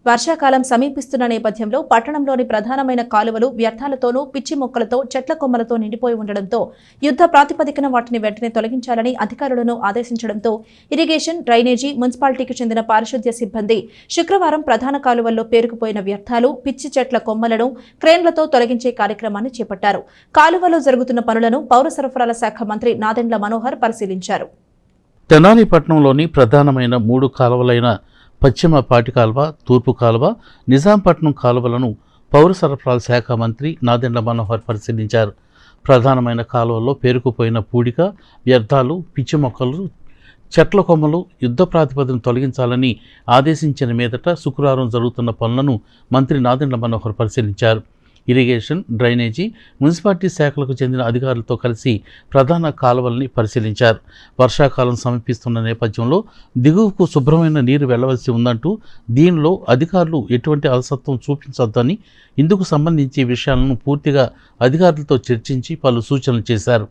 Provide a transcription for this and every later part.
వర్షాకాలం సమీపిస్తున్న నేపథ్యంలో పట్టణంలోని ప్రధానమైన కాలువలు వ్యర్థాలతోనూ పిచ్చి మొక్కలతో చెట్ల కొమ్మలతో నిండిపోయి ఉండడంతో యుద్ధ ప్రాతిపదికన వాటిని వెంటనే తొలగించాలని అధికారులను ఆదేశించడంతో ఇరిగేషన్, డ్రైనేజీ, మున్సిపాలిటీకి చెందిన పారిశుద్ధ్య సిబ్బంది శుక్రవారం ప్రధాన కాలువల్లో పేరుకుపోయిన వ్యర్థాలు, పిచ్చి చెట్ల కొమ్మలను క్రేన్లతో తొలగించే కార్యక్రమాన్ని చేపట్టారు. కాలువలో జరుగుతున్న పనులను పౌర సరఫరాల శాఖ మంత్రి నాదెండ్ల మనోహర్ పరిశీలించారు. తెనాలి పట్టణంలోని ప్రధానమైన 3 కాలువలైన పశ్చిమ పాటి కాలువ, తూర్పు కాలువ, నిజాంపట్నం కాలువలను పౌర సరఫరాల శాఖ మంత్రి నాదెండ్ల మనోహర్ పరిశీలించారు. ప్రధానమైన కాలువల్లో పేరుకుపోయిన పూడిక, వ్యర్థాలు, పిచ్చి మొక్కలు, చెట్ల కొమ్మలు యుద్ధ ప్రాతిపదికన తొలగించాలని ఆదేశించిన మీదట శుక్రవారం జరుగుతున్న పనులను మంత్రి నాదెండ్ల మనోహర్ పరిశీలించారు. ఇరిగేషన్, డ్రైనేజీ, మున్సిపాలిటీ శాఖలకు చెందిన అధికారులతో కలిసి ప్రధాన కాలువల్ని పరిశీలించారు. వర్షాకాలం సమీపిస్తున్న నేపథ్యంలో దిగువకు శుభ్రమైన నీరు వెళ్లవలసి ఉందంటూ దీనిలో అధికారులు ఎటువంటి అలసత్వం చూపించొద్దని, ఇందుకు సంబంధించి విషయాలను పూర్తిగా అధికారులతో చర్చించి పలు సూచనలు చేశారు.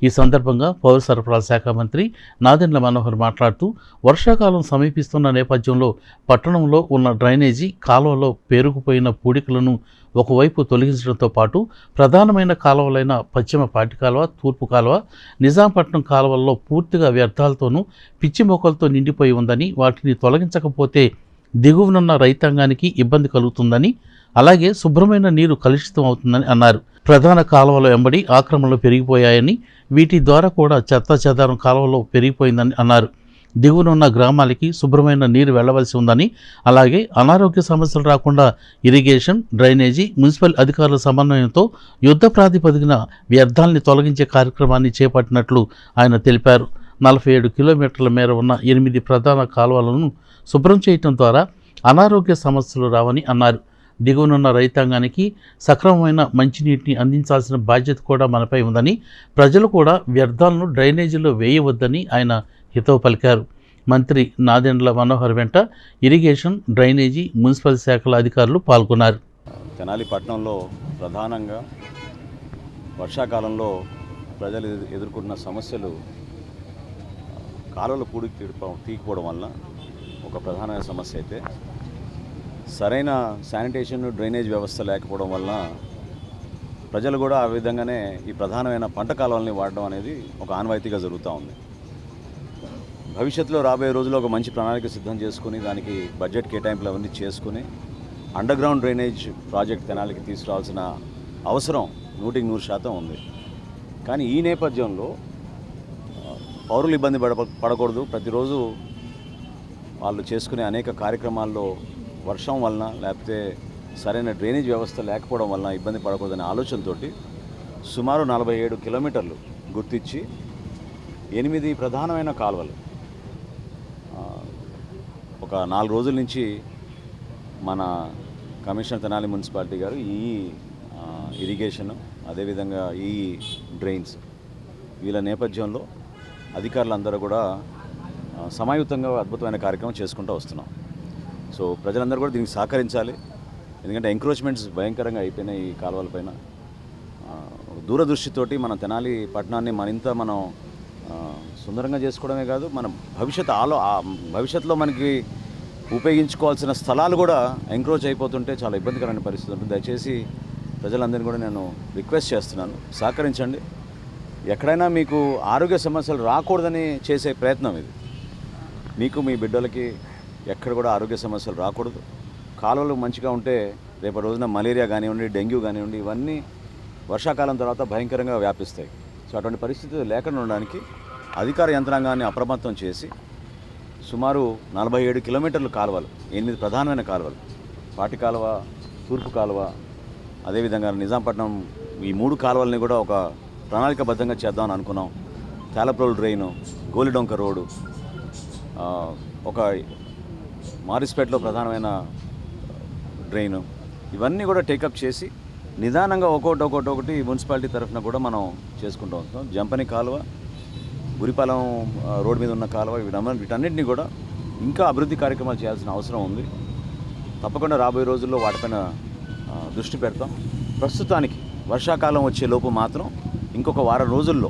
ఈ సందర్భంగా పౌర సరఫరాల శాఖ మంత్రి నాదెండ్ల మనోహర్ మాట్లాడుతూ వర్షాకాలం సమీపిస్తున్న నేపథ్యంలో పట్టణంలో ఉన్న డ్రైనేజీ కాలువలో పేరుకుపోయిన పూడికలను ఒకవైపు తొలగించడంతో పాటు ప్రధానమైన కాలువలైన పశ్చిమ పాటి కాలువ, తూర్పు కాలువ, నిజాంపట్నం కాలువల్లో పూర్తిగా వ్యర్థాలతోనూ పిచ్చి మొక్కలతో నిండిపోయి ఉందని, వాటిని తొలగించకపోతే దిగువనున్న రైతాంగానికి ఇబ్బంది కలుగుతుందని, అలాగే శుభ్రమైన నీరు కలుషితం అవుతుందని అన్నారు. ప్రధాన కాలువల వెంబడి ఆక్రమణలు పెరిగిపోయాయని, వీటి ద్వారా కూడా చెత్త చెదారం కాలువలో పెరిగిపోయిందని అన్నారు. దిగువనున్న గ్రామాలకి శుభ్రమైన నీరు వెళ్లవలసి ఉందని, అలాగే అనారోగ్య సమస్యలు రాకుండా ఇరిగేషన్, డ్రైనేజీ, మున్సిపల్ అధికారుల సమన్వయంతో యుద్ధ ప్రాతిపదికన వ్యర్థాలని తొలగించే కార్యక్రమాన్ని చేపట్టినట్లు ఆయన తెలిపారు. 47 కిలోమీటర్ల మేర ఉన్న 8 ప్రధాన కాలువలను శుభ్రం చేయటం ద్వారా అనారోగ్య సమస్యలు రావని అన్నారు. దిగువనున్న రైతాంగానికి సక్రమమైన మంచినీటిని అందించాల్సిన బాధ్యత కూడా మనపై ఉందని, ప్రజలు కూడా వ్యర్థాలను డ్రైనేజీలో వేయవద్దని ఆయన హితవు పలికారు. మంత్రి నాదెండ్ల మనోహర్ వెంట ఇరిగేషన్, డ్రైనేజీ, మున్సిపల్ శాఖల అధికారులు పాల్గొన్నారు. తెనాలి పట్టణంలో ప్రధానంగా వర్షాకాలంలో ప్రజలు ఎదుర్కొంటున్న సమస్యలు కాలువల పూడికి తీయకపోవడం వల్ల ఒక ప్రధానమైన సమస్య అయితే, సరైన శానిటేషన్, డ్రైనేజ్ వ్యవస్థ లేకపోవడం వల్ల ప్రజలు కూడా ఆ విధంగానే ఈ ప్రధానమైన పంట కాలువల్ని వాడడం అనేది ఒక ఆనవాయితీగా జరుగుతూ ఉంది. భవిష్యత్తులో రాబోయే రోజుల్లో ఒక మంచి ప్రణాళిక సిద్ధం చేసుకుని, దానికి బడ్జెట్ కేటాయింపులు అవన్నీ చేసుకుని అండర్ గ్రౌండ్ డ్రైనేజ్ ప్రాజెక్ట్ తెనాలికి తీసుకురావాల్సిన అవసరం 100% ఉంది. కానీ ఈ నేపథ్యంలో పౌరులు ఇబ్బంది పడకూడదు. ప్రతిరోజు వాళ్ళు చేసుకునే అనేక కార్యక్రమాల్లో వర్షం వలన, లేకపోతే సరైన డ్రైనేజ్ వ్యవస్థ లేకపోవడం వలన ఇబ్బంది పడకూడదనే ఆలోచనతో సుమారు 47 కిలోమీటర్లు గుర్తించి 8 ప్రధానమైన కాలువలు ఒక 4 రోజుల నుంచి మన కమిషనర్ తెనాలి మున్సిపాలిటీ గారు ఈ ఇరిగేషన్, అదేవిధంగా ఈ డ్రైన్స్, వీళ్ళ నేపథ్యంలో అధికారులందరూ కూడా సమాయుతంగా అద్భుతమైన కార్యక్రమం చేసుకుంటూ వస్తున్నాం. సో ప్రజలందరూ కూడా దీనికి సహకరించాలి. ఎందుకంటే ఎంక్రోచ్మెంట్స్ భయంకరంగా అయిపోయినాయి ఈ కాలువలపైన. దూరదృష్టితోటి మన తెనాలి పట్టణాన్ని మనం సుందరంగా చేసుకోవడమే కాదు, మన భవిష్యత్తులో మనకి ఉపయోగించుకోవాల్సిన స్థలాలు కూడా ఎంక్రోచ్ అయిపోతుంటే చాలా ఇబ్బందికరమైన పరిస్థితి ఉంటుంది. దయచేసి ప్రజలందరినీ కూడా నేను రిక్వెస్ట్ చేస్తున్నాను, సహకరించండి. ఎక్కడైనా మీకు ఆరోగ్య సమస్యలు రాకూడదని చేసే ప్రయత్నం ఇది. మీకు, మీ బిడ్డలకి ఎక్కడ కూడా ఆరోగ్య సమస్యలు రాకూడదు. కాలువలు మంచిగా ఉంటే రేపటి రోజున మలేరియా కానివ్వండి, డెంగ్యూ కానివ్వండి, ఇవన్నీ వర్షాకాలం తర్వాత భయంకరంగా వ్యాపిస్తాయి. సో అటువంటి పరిస్థితి లేకుండా ఉండడానికి అధికార యంత్రాంగాన్ని అప్రమత్తం చేసి సుమారు 47 కిలోమీటర్ల కాలువలు, 8 ప్రధానమైన కాలువలు, పాటి కాలువ, తూర్పు కాలువ, అదేవిధంగా నిజాంపట్నం, ఈ 3 కాలువలని కూడా ఒక ప్రణాళికాబద్ధంగా చేద్దామని అనుకున్నాం. తేలప్రోలు డ్రైను, గోలిడొంక రోడ్డు, ఒక మారిస్పేటలో ప్రధానమైన డ్రైను, ఇవన్నీ కూడా టేకప్ చేసి నిదానంగా ఒక్కొక్కటి మున్సిపాలిటీ తరఫున కూడా మనం చేసుకుంటూ వస్తాం. జంపని కాలువ, గురిపాలెం రోడ్డు మీద ఉన్న కాలువ, వీటన్నిటిని కూడా ఇంకా అభివృద్ధి కార్యక్రమాలు చేయాల్సిన అవసరం ఉంది. తప్పకుండా రాబోయే రోజుల్లో వాటిపైన దృష్టి పెడతాం. ప్రస్తుతానికి వర్షాకాలం వచ్చే లోపు మాత్రం ఇంకొక వారం రోజుల్లో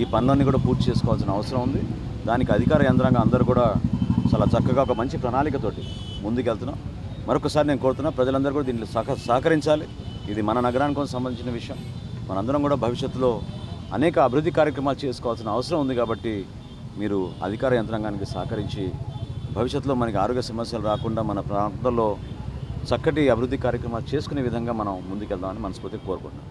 ఈ పనులన్నీ కూడా పూర్తి చేసుకోవాల్సిన అవసరం ఉంది. దానికి అధికార యంత్రాంగం అందరూ కూడా చాలా చక్కగా ఒక మంచి ప్రణాళికతోటి ముందుకెళ్తున్నాం. మరొకసారి నేను కోరుతున్నా ప్రజలందరూ కూడా దీంట్లో సహకరించాలి. ఇది మన నగరానికి సంబంధించిన విషయం. మనందరం కూడా భవిష్యత్తులో అనేక అభివృద్ధి కార్యక్రమాలు చేసుకోవాల్సిన అవసరం ఉంది. కాబట్టి మీరు అధికార యంత్రాంగానికి సహకరించి భవిష్యత్తులో మనకి ఆరోగ్య సమస్యలు రాకుండా మన ప్రాంతంలో చక్కటి అభివృద్ధి కార్యక్రమాలు చేసుకునే విధంగా మనం ముందుకెళ్దామని మనస్ఫూర్తిగా కోరుకుంటున్నాం.